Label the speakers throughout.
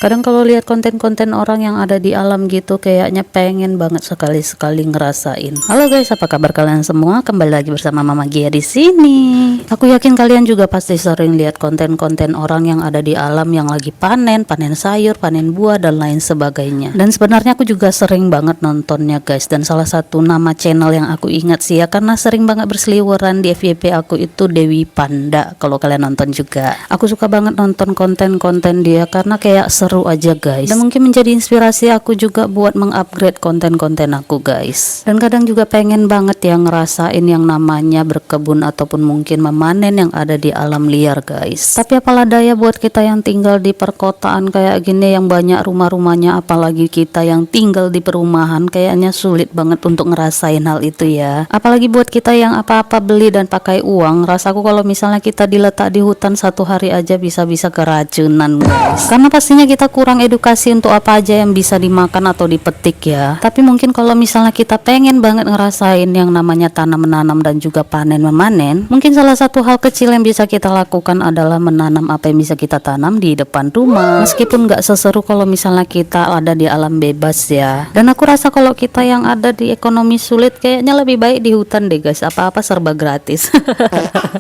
Speaker 1: Kadang kalau lihat konten-konten orang yang ada di alam gitu, kayaknya pengen banget sekali-sekali ngerasain. Halo guys, apa kabar kalian semua? Kembali lagi bersama Mama Gia di sini. Aku yakin kalian juga pasti sering lihat konten-konten orang yang ada di alam yang lagi panen sayur, panen buah dan lain sebagainya. Dan sebenarnya aku juga sering banget nontonnya guys. Dan salah satu nama channel yang aku ingat sih ya, karena sering banget berseliweran di FYP aku itu Dewi Panda. Kalau kalian nonton juga, aku suka banget nonton konten-konten dia karena kayak seru aja guys, dan mungkin menjadi inspirasi aku juga buat mengupgrade konten-konten aku guys. Dan kadang juga pengen banget ya ngerasain yang namanya berkebun ataupun mungkin memanen yang ada di alam liar guys. Tapi apalah daya buat kita yang tinggal di perkotaan kayak gini yang banyak rumah-rumahnya, apalagi kita yang tinggal di perumahan, kayaknya sulit banget untuk ngerasain hal itu ya. Apalagi buat kita yang apa-apa beli dan pakai uang, rasaku kalau misalnya kita diletak di hutan satu hari aja bisa-bisa keracunan guys. Karena pastinya kita kurang edukasi untuk apa aja yang bisa dimakan atau dipetik ya. Tapi mungkin kalau misalnya kita pengen banget ngerasain yang namanya tanam menanam dan juga panen memanen, mungkin salah satu hal kecil yang bisa kita lakukan adalah menanam apa yang bisa kita tanam di depan rumah. Meskipun nggak seseru kalau misalnya kita ada di alam bebas ya. Dan aku rasa kalau kita yang ada di ekonomi sulit, kayaknya lebih baik di hutan deh guys, apa-apa serba gratis.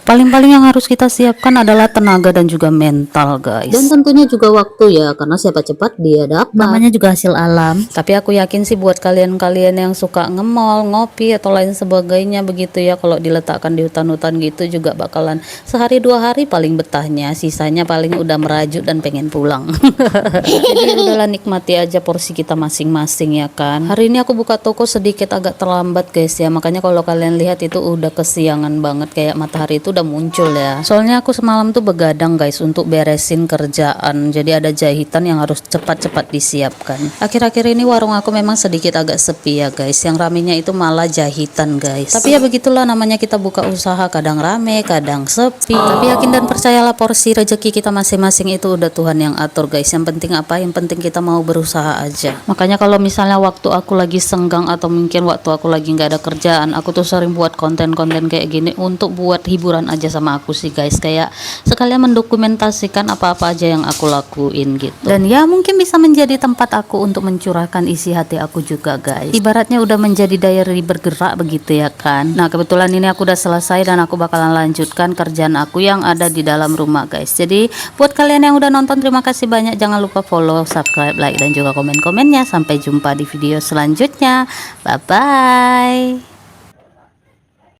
Speaker 1: Paling-paling yang harus kita siapkan adalah tenaga dan juga mental guys. Dan tentunya juga waktu ya, karena siapa cepat dia dapat. Namanya juga hasil alam. Tapi aku yakin sih buat kalian-kalian yang suka nge-mall, ngopi atau lain sebagainya begitu ya, kalau diletakkan di hutan-hutan gitu juga bakalan sehari dua hari paling betahnya, sisanya paling udah merajuk dan pengen pulang. Jadi udahlah, nikmati aja porsi kita masing-masing ya kan. Hari ini aku buka toko sedikit agak terlambat guys ya, makanya kalau kalian lihat itu udah kesiangan banget, kayak matahari itu udah muncul ya. Soalnya aku semalam tuh begadang guys untuk beresin kerjaan, jadi ada jahitan yang harus cepat-cepat disiapkan. Akhir-akhir ini warung aku memang sedikit agak sepi ya guys, yang ramenya itu malah jahitan guys. Tapi ya begitulah namanya kita buka usaha, kadang rame kadang sepi. Tapi yakin dan percayalah porsi rezeki kita masing-masing itu udah Tuhan yang atur guys. Yang penting apa? Yang penting kita mau berusaha aja. Makanya kalau misalnya waktu aku lagi senggang atau mungkin waktu aku lagi nggak ada kerjaan, aku tuh sering buat konten-konten kayak gini untuk buat hiburan aja sama aku sih guys, kayak sekalian mendokumentasikan apa-apa aja yang aku lakuin gitu. Dan ya mungkin bisa menjadi tempat aku untuk mencurahkan isi hati aku juga guys. Ibaratnya udah menjadi diary bergerak begitu ya kan. Nah kebetulan ini aku udah selesai dan aku bakalan lanjutkan kerjaan aku yang ada di dalam rumah guys. Jadi buat kalian yang udah nonton, terima kasih banyak. Jangan lupa follow, subscribe, like dan juga komen-komennya. Sampai jumpa di video selanjutnya. Bye bye.